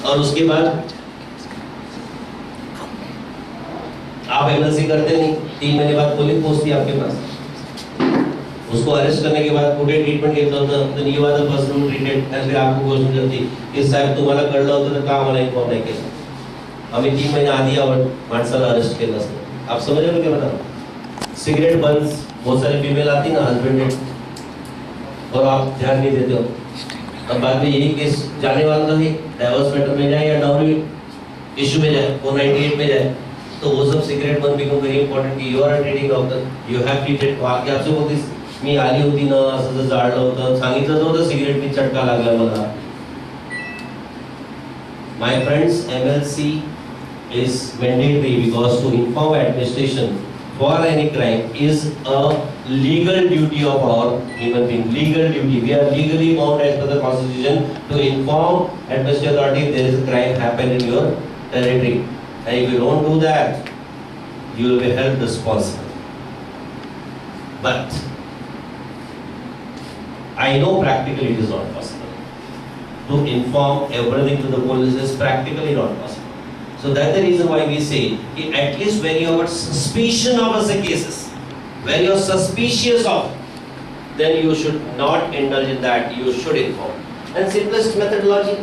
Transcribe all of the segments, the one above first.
और उसके बाद आप एमएलसी करते नहीं, 3 महीने बाद पुलिस पहुंचती आपके पास, उसको अरेस्ट करने के बाद कुठे ट्रीटमेंट घेतलं होतं, तर you are the person treated, आणि फिर आपको क्वेश्चन करती की साहेब तुम्हाला कळलं होतं तर का आम्हाला इन्फॉर्म नाही केलं, आम्ही 3 महीने आधी माणसाला अरेस्ट केलं असतं. आप समझ रहे हो क्या बता. सिगरेट बंद, बहुत सारी फीमेल आती ना हस्बैंड और आप ध्यान नहीं देते हो, अब बाद में यही केस जाने वाला है, डाइवोर्स मैटर में जाए या डाउरी इशू में जाए, 498 में जाए, तो वो सब सिगरेट बंद बिकम वेरी इंपॉर्टेंट की you are treating doctor, you have treated. वाक्य आपसे बोलते मी आली होती ना, असं जाळलं होतं, सांगितलं होतं सिगरेट मी चटका लागला मला. My friends, MLC is mandatory because to inform administration for any crime is a legal duty of our human being. Legal duty. We are legally bound as per the Constitution to inform administrative authority if there is a crime happened in your territory. And if you don't do that, you will be held responsible. But I know practically it is not possible. To inform everything to the police is practically not possible. So that's the reason why we say that at least when you have suspicion of such cases, when you are suspicious of, then you should not indulge in that. You should inform. And simplest methodology.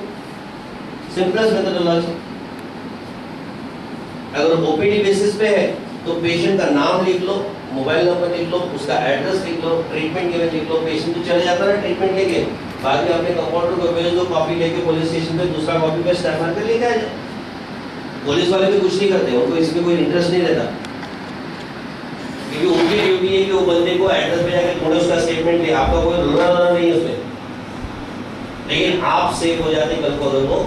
अगर OPD basis पे है तो patient का नाम लिख लो, mobile number लिख लो, उसका address लिख लो, ट्रीटमेंट के लिए लिख लो, पेशेंट तो चले जाता है ट्रीटमेंट लेके, बाद में अपने कंपाउंडर को भेज दो, कॉपी लेके पुलिस स्टेशन पे, दूसरा कॉपी पे स्टैम्प मार के लेके आ जाओ. पुलिस वाले भी कुछ नहीं करते, उनको इसमें कोई इंटरेस्ट नहीं रहता, क्योंकि उनकी ड्यूटी है कि वो बंदे को एड्रेस पे जाके थोड़ा उसका स्टेटमेंट ले, आपका कोई रोना रोना नहीं है उसमें. लेकिन आप सेफ हो जाते कल को अगर वो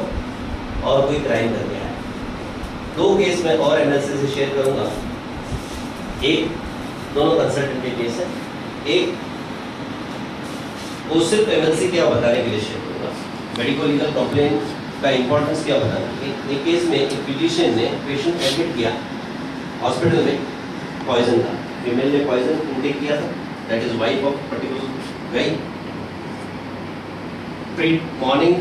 और कोई क्राइम कर गया है. 2 केस में और एमएलसी से शेयर करूंगा. एक दोनों कंसल्टेंट के केस है, एक वो सिर्फ एमएलसी क्या बताने के लिए शेयर करूंगा, मेडिको लीगल कंप्लेंट का इंपॉर्टेंस क्या बताना. एक केस में एक फिजिशियन ने पेशेंट एडमिट किया हॉस्पिटल में, पॉइजन था, फीमेल ने पॉइजन इंटेक किया था, that is wife of particular गई. ट्रीट मॉर्निंग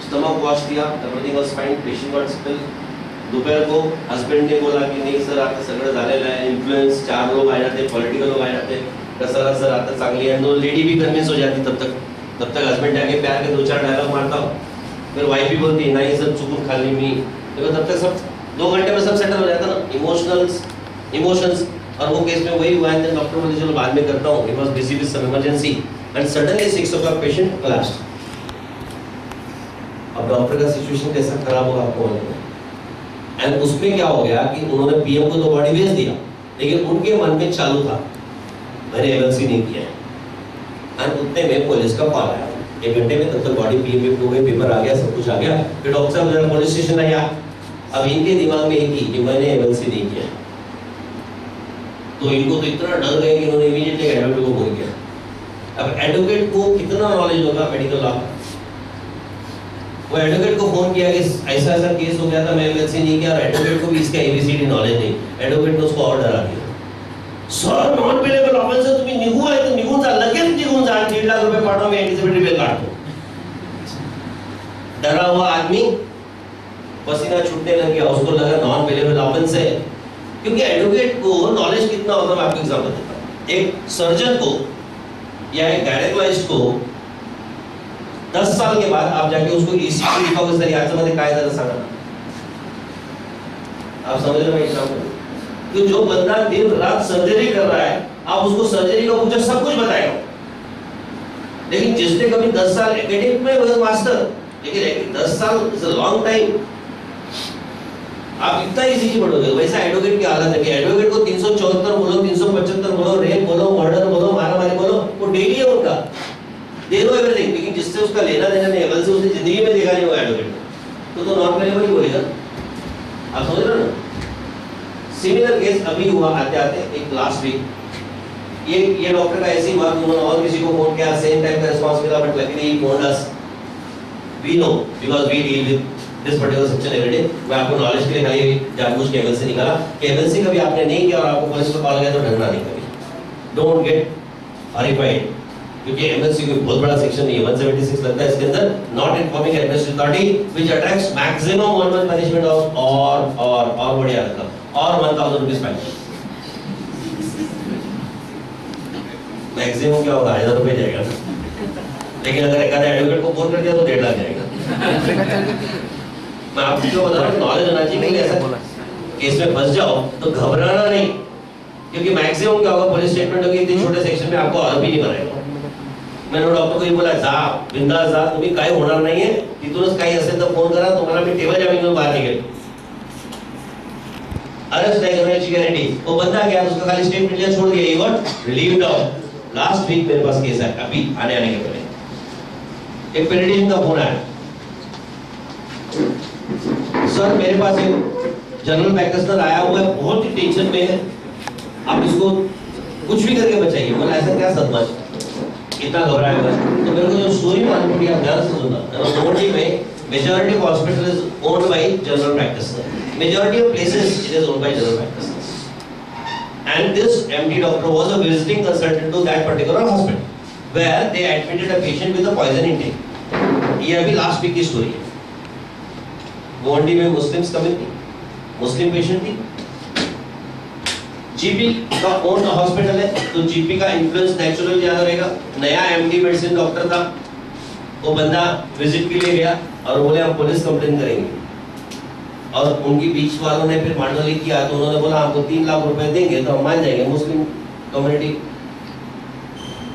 स्टमक वॉश किया, everything was fine, patient got spill. दोपहर को हस्बैंड ने बोला कि नाही सर आता सगळं झालेलं आहे, इन्फ्लुएंस 4 लोग आ जाते, पॉलिटिकल लोग आ जाते, कसं सर आता चांगली है, तो लेडी भी कन्विंस हो जाती. तब तक हस्बैंड आके प्यार के 2-4 डायलॉग मारता हो, फिर वाइफ भी बोलती नहीं सर चुकून खाली मी, देखो तब तक सब 2 घंटे में सब सेटल हो जाता ना. इमोशंस. और वो केस में वही हुआ है. डॉक्टर बोले चलो बाद में करता हूँ, it was busy with some emergency and suddenly 6 o'clock patient collapsed. अब डॉक्टर का सिचुएशन कैसा खराब होगा आपको मालूम है. एंड उसमें क्या हो गया कि उन्होंने पीएम को तो बॉडी भेज दिया, लेकिन उनके मन में चालू था मैंने एमएलसी नहीं किया है. एंड उतने में पुलिस का कॉल आया, 1 घंटे में तब तक बॉडी पीएम हो गई, पेपर आ गया, सब कुछ आ गया. फिर डॉक्टर साहब जरा पुलिस स्टेशन आया. अब इनके दिमाग में एक ही कि मैंने एमएलसी नहीं किया, तो इनको तो इतना डर गया कि इन्होंने इमीडिएटली एडवोकेट को फोन किया. अब एडवोकेट को कितना नॉलेज होगा मेडिकल लॉ का, वो एडवोकेट को फोन किया कि ऐसा ऐसा केस हो गया था, मैं एमएलसी नहीं किया, और एडवोकेट को भी इसका एबीसीडी नॉलेज नहीं. एडवोकेट ने उसको और डरा दिया. सर नॉन पेलेबल ऑफेन्स तुम्ही निघू आहे तर निघून जा, लगेच निघून जा, 1.5 लाख रुपए पाठवा, मी एंटीसिपेटरी बिल काढतो. डरा हुआ आदमी पसीना छूटने लग गया, उसको लगा नॉन पेलेबल ऑफेंस है. क्योंकि एडवोकेट को नॉलेज कितना होता है, मैं आपको एग्जांपल देता हूं. एक सर्जन को या एक गायनेकोलॉजिस्ट को 10 साल के बाद आप जाके उसको ईसीजी दिखाओगे, सर याच्यामध्ये काय झालं सांगा. आप समझ रहे हो एग्जांपल. कि जो बंदा दिन रात सर्जरी कर रहा है, आप उसको सर्जरी का पूछो सब कुछ बताएगा. लेकिन जिसने कभी 10 साल एकेडमिक में मास्टर, लेकिन 10 साल इज अ लॉन्ग टाइम, आप इतना ईसीजी पढ़ोगे. वैसा एडवोकेट की हालत है कि एडवोकेट को 374 बोलो, 375 बोलो, रेप बोलो, मर्डर बोलो, मारामारी बोलो, वो डेली है उनका, दे दो एवरीथिंग. लेकिन जिससे उसका लेना देना नहीं, एमएलसी उसने जिंदगी में देखा नहीं हुआ एडवोकेट तो नॉन पेलेबल ही बोलेगा. आप समझ रहे हो ना. सिमिलर केस अभी हुआ आते आते एक लास्ट वीक. ये डॉक्टर का ऐसी बात, उन्होंने और किसी को फोन किया, सेम टाइम का रिस्पांस मिला, बट लकीली ही phone us. We know because we deal with this particular section every day. मैं आपको नॉलेज के लिए खाली जानबूझ के एमएलसी निकाला कि एमएलसी कभी आपने नहीं किया और आपको पुलिस को कॉल गया तो डरना नहीं कभी. Don't get horrified. क्योंकि एमएलसी कोई बहुत बड़ा सेक्शन नहीं है, 176 लगता है इसके अंदर, not informing administrative authority which attracts maximum 1 month punishment of और बढ़िया मतलब और 1000 रुपीस फाइन। मैक्सिमम क्या होगा, 1000 रुपए जाएगा, लेकिन अगर एक आधा एडवोकेट को फोन कर दिया तो 1.5 लाख जाएगा। मैं आपको क्यों बता रहा हूँ, नॉलेज होना चाहिए कि ऐसा केस में फंस जाओ तो घबराना नहीं, क्योंकि मैक्सिमम क्या होगा, पुलिस स्टेटमेंट होगी इतने छोटे सेक्शन में आपको और भी नहीं बनाएगा। मैंने डॉक्टर को ये बोला, जा बिंदास जा, तुम्ही काय होणार नाहीये, तिथूनच काही असेल तर फोन करा, तुम्हाला मी टेबल जामीन बाहर निघेल, अरेस्ट नहीं करने की गारंटी। वो बंदा गया, उसका खाली स्टेटमेंट लिया, छोड़ दिया, ये got relieved of. Last week मेरे पास केस है, अभी आने के पहले एक पेडिट्रिशियन का फोन आया, सर मेरे पास एक जनरल प्रैक्टिशनर आया हुआ है, बहुत ही टेंशन में है, आप इसको कुछ भी करके बचाइए। बोला ऐसा क्या सदमा, इतना घबराया हुआ है। तो मेरे को जो स्टोरी मालूम पड़ी, आप ध्यान से सुनना। नोएडा में majority of hospital is owned by general practitioner, majority of places it is owned by general practitioners, and this MD doctor was a visiting consultant to that particular hospital where they admitted a patient with a poison intake। ये अभी last week की story है। मोहंडी में Muslims community, मुस्लिम patient थी, GP का own hospital है, तो GP का इन्फ्लुएंस नेचुरली ज्यादा रहेगा। नया एमडी मेडिसिन डॉक्टर था, वो बंदा विजिट के लिए गया और बोले हम पुलिस कंप्लेन करेंगे, और उनकी बीच वालों ने फिर मांडली किया, तो उन्होंने बोला आपको 3 लाख रुपए देंगे तो हम मान जाएंगे। मुस्लिम कम्युनिटी,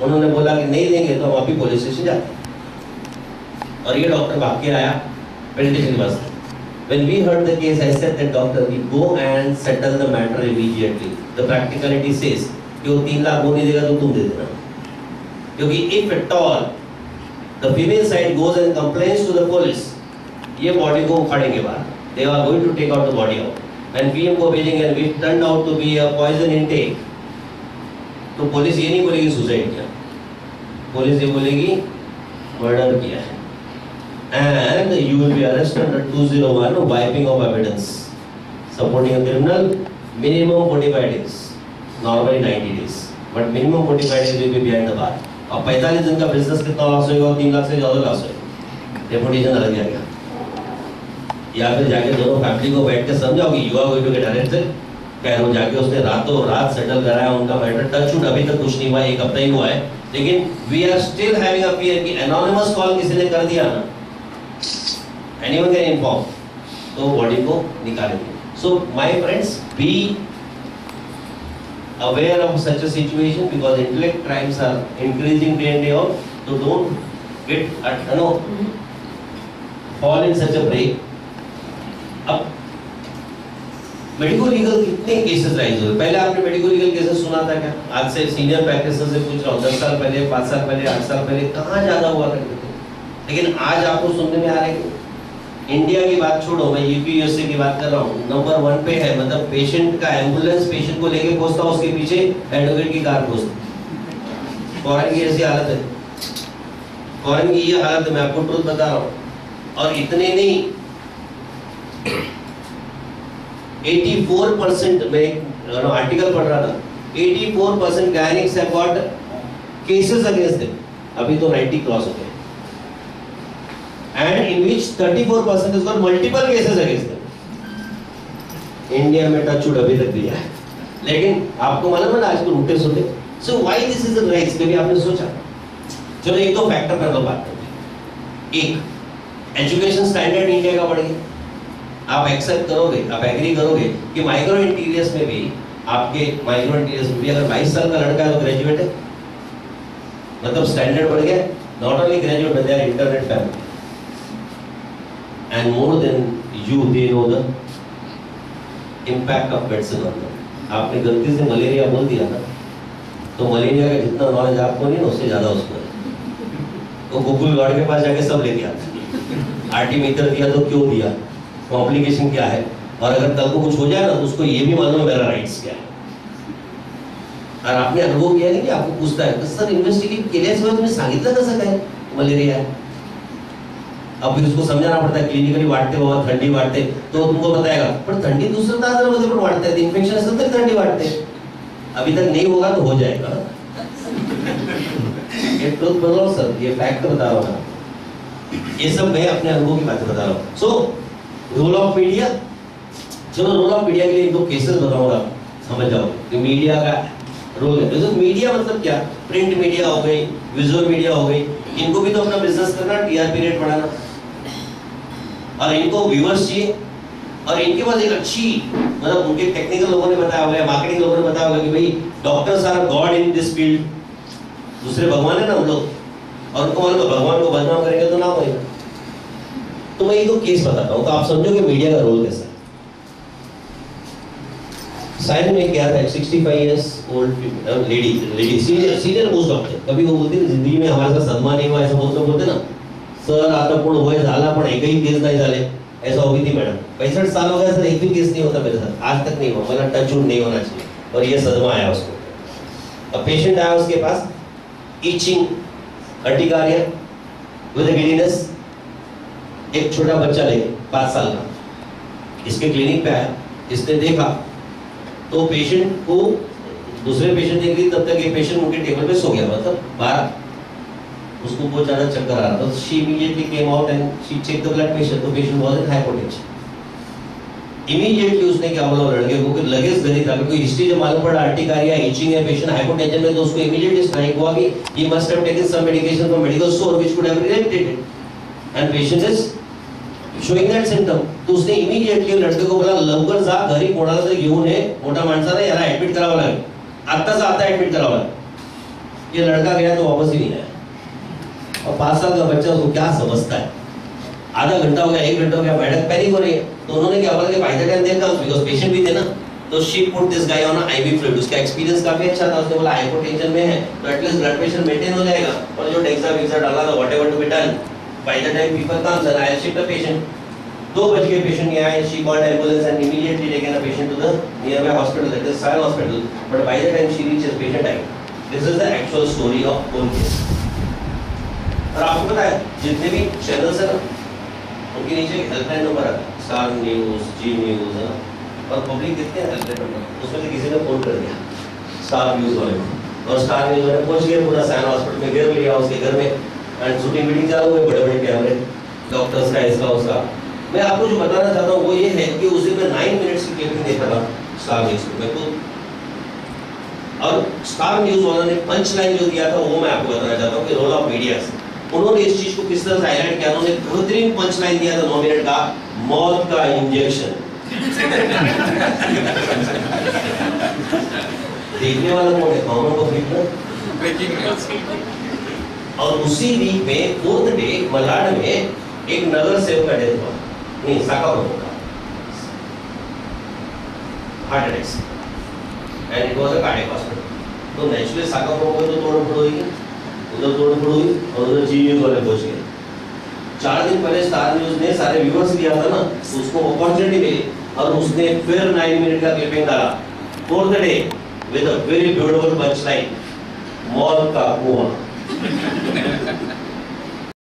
उन्होंने बोला कि नहीं देंगे तो हम अभी पुलिस स्टेशन जाते। और ये डॉक्टर भाग के आया पेडिट्रिशियन के पास। When we heard the case, I said that doctor, we go and settle the matter immediately. The practicality says कि वो 3 लाख वो नहीं देगा तो तुम दे देना, क्योंकि if at all the female side goes and complains to the police, ये बॉडी को उखाड़ेंगे बाहर, they are going to take out the body out, and PM को भेजेंगे and it turned out to be a poison intake, तो police ये नहीं बोलेगी suicide किया, पुलिस ये बोलेगी मर्डर किया है, and you will be arrested under 201 wiping of evidence, supporting a criminal, minimum 45 days, normally 90 days, but minimum 45 days will be behind the bar। अब 45 दिन का बिजनेस कितना लॉस होगा, 3 लाख से ज्यादा लॉस होगा, रेपुटेशन अलग जाएगा। या फिर जाके दोनों फैमिली को बैठ के समझाओ कि you are going to get arrested, कह वो जाके उसने रातों रात सेटल कराया उनका मैटर। टच वुड अभी तक कुछ नहीं हुआ, 1 हफ्ता ही हुआ है, लेकिन we are still having a fear कि एनोनिमस कॉल किसी ने कर दिया ना, एनीवन कैन इन्फॉर्म, तो बॉडी को निकालेंगे। So my friends, be aware of such a situation because intellect crimes are increasing day and day out, so don't get fall in such a break। अब medico legal कितने cases rise हुए, पहले आपने medico legal cases सुना था क्या? आज से सीनियर प्रैक्टिशनर से पूछ रहा हूँ, 10 साल पहले, 5 साल पहले, 8 साल पहले कहाँ ज्यादा हुआ करते थे, लेकिन आज आपको सुनने में आ रहा है। इंडिया की बात छोड़ो, मैं यूपी यूएसए की बात कर रहा हूँ, नंबर 1 पे है, मतलब पेशेंट का एम्बुलेंस पेशेंट को लेके पहुंचता, उसके पीछे एडवोकेट की कार पहुंचती। फॉरेन की ऐसी हालत है, फॉरेन की ये हालत है, मैं आपको ट्रुथ बता रहा हूँ। और इतने नहीं, 84% में आर्टिकल पढ़ रहा था, 84% gynaecs have got cases against them, अभी तो 90 क्रॉस हो गए, and in which 34% has got multiple cases against them। India में टच वुड अभी तक दिया है, लेकिन आपको मालूम है ना आज को उल्टे सुनते। So why this is the rights, कभी आपने सोचा? चलो एक दो फैक्टर पर तो बात करते हैं। एक, एजुकेशन स्टैंडर्ड इंडिया का बढ़ गया। आप एक्सेप्ट करोगे, आप एग्री करोगे कि माइक्रो इंटीरियर्स में भी, आपके माइक्रो इंटीरियर्स में भी अगर 22 साल का लड़का है तो ग्रेजुएट है, मतलब स्टैंडर्ड बढ़ गया। Not only graduate but they are internet family, and more than you they know the impact of medicine on them। आपने गलती से मलेरिया बोल दिया ना, तो मलेरिया का जितना नॉलेज आपको नहीं ना, उससे ज्यादा उसको है। तो गूगल गार्ड के पास जाके सब लेके आते, आर्टिमीटर दिया तो क्यों दिया, कॉम्प्लिकेशन क्या है, और अगर कल को कुछ हो जाए ना तो उसको ये भी मालूम है मेरा राइट्स क्या है। और आपने अनुभव किया नहीं कि आपको पूछता है सर इन्वेस्टिगेट केल्याशिवाय तुम्ही सांगितलं कसं काय मलेरिया है। अब फिर उसको समझाना पड़ता है, क्लिनिकली वाटते बाबा, थंडी वाटते, तो तुमको बताएगा पण थंडी दुसऱ्या तासामध्ये पण वाटते, इन्फेक्शन असेल तरी थंडी वाटते। अभी तक नहीं होगा तो हो जाएगा। ये ट्रुथ बोल रहा हूँ सर, ये फैक्ट बता रहा हूँ, ये सब मैं अपने अनुभव की बातें बता रहा हूँ। सो रोल ऑफ मीडिया, चलो रोल ऑफ मीडिया के लिए दो केसेस बताऊंगा, समझ जाओ कि मीडिया का रोल है। तो मीडिया मतलब क्या, प्रिंट मीडिया हो गई, विजुअल मीडिया हो गई, इनको भी तो अपना बिजनेस करना, टीआरपी रेट बढ़ाना, और इनको व्यूअर्स चाहिए, और इनके पास एक अच्छी, मतलब उनके टेक्निकल लोगों ने बताया होगा, मार्केटिंग लोगों ने बताया होगा कि भाई doctors are god in this field, दूसरे भगवान है ना हम लोग, और उनको मालूम भगवान को बदनाम करेंगे तो ना होगा। तो मैं ये दो केस बताता हूँ, तो आप समझो कि मीडिया का रोल कैसा है। साइन में क्या था, 65 years old lady senior most doctor, कभी वो बोलते हैं जिंदगी में हमारे साथ सदमा नहीं हुआ, ऐसा बोलते ना सर, आता पण होय झाला पण एकही केस नहीं झाले, ऐसा होगी थी मैडम, 65 साल हो गया सर, एक भी केस नहीं होता मेरे साथ, आज तक नहीं हुआ, मतलब टच वुड नहीं होना चाहिए, और ये सदमा आया उसको। अब पेशेंट आया उसके पास, ईचिंग, अर्टिकारिया विद गिडीनेस, एक छोटा बच्चा लेके 5 साल का, इसके क्लिनिक पे आया, इसने देखा तो पेशेंट को दूसरे पेशेंट देख रही, तब तक ये पेशेंट उनके टेबल पे सो गया, मतलब 12, उसको बहुत ज्यादा चक्कर आ रहा था, she immediately came out and she check the blood pressure, तो patient was in hypotension. Immediately उसने क्या बोला लड़के को कि लगेज गरीब था, क्योंकि हिस्ट्री जब मालूम पड़ा अर्टिकारिया, इचिंग है, पेशेंट हाइपोटेंशन में, तो उसको इमीडिएटली स्ट्राइक हुआ कि he must have taken some medication from medical store which could have related it and patient is showing that symptom. तो उसने इमीडिएटली लड़के को बोला लवकर जा घरी, कोणाला तरी घेऊन ये, मोठा माणसाला याला ऍडमिट करावं लागेल, आत्ताच आता ऍडमिट करावं लागेल। ये लड़का गया तो वापस ही नहीं आया, और 5 साल का बच्चा उसको क्या समझता है, आधा घंटा हो गया, 1 घंटा हो गया, मैडम पैनिक हो रही है, तो उन्होंने क्या बोला कि bye the time they comes, because patient भी थे ना, तो she put this guy on IV fluid. उसका एक्सपीरियंस काफी अच्छा था, उसने बोला हाइपोटेंशन में है तो एटलीस्ट ब्लड प्रेशर मेंटेन हो जाएगा, और जो डेक्सा वेक्सा डाला था whatever to be done, by the time people comes and I shift the patient. 2 बज के पेशेंट यहाँ आए, she called ambulance and immediately taken a patient to the nearby hospital, that is Sion hospital, but by the time she reaches patient died. This is the actual story of own case. और आपको पता है जितने भी channels है ना, उनके नीचे एक हेल्पलाइन नंबर आता है, स्टार न्यूज़, जी न्यूज़ है ना, और पब्लिक देखते हैं हेल्पलाइन नंबर, उसमें से किसी ने फोन कर दिया स्टार न्यूज़ वाले को, और स्टार न्यूज़ वाले पहुंच गए पूरा सायन हॉस्पिटल में, घेर लिया उसके घर में, एंड शूटिंग मीटिंग चालू हुई, बड़े बड़े कैमरे, डॉक्टर्स का इसका उसका। मैं आपको जो बताना चाहता हूँ वो ये है कि उस दिन मैं 9 मिनट्स की क्लिपिंग देख रहा था स्टार न्यूज़ में को, और स्टार न्यूज़ वालों ने पंच लाइन जो दिया था वो मैं आपको बताना चाहता हूँ कि रोल ऑफ मीडिया से उन्होंने इस चीज को किस तरह से हाईलाइट किया। उन्होंने बेहतरीन पंच लाइन दिया था 9 मिनट का, मौत का इंजेक्शन। देखने वाला कौन है, कॉमन पब्लिक ना, ब्रेकिंग न्यूज़। और उसी वीक में 4th डे मलाड में एक नगर सेवक का डेथ हुआ, नहीं साकापुर का, हार्ट अटैक से, and it was a cardiac hospital. तो नेचुरली साकापुर को तो तोड़ फोड़ हुई, उधर तोड़ फोड़ हुई, और उधर जी न्यूज़ वाले पहुंच गए। 4 दिन पहले स्टार न्यूज़ ने सारे व्यूअर्स दिया था ना, उसको अपॉर्चुनिटी मिली, और उसने फिर 9 मिनट का क्लिपिंग डाला 4th day with a very beautiful punch line, मौत का कुआं।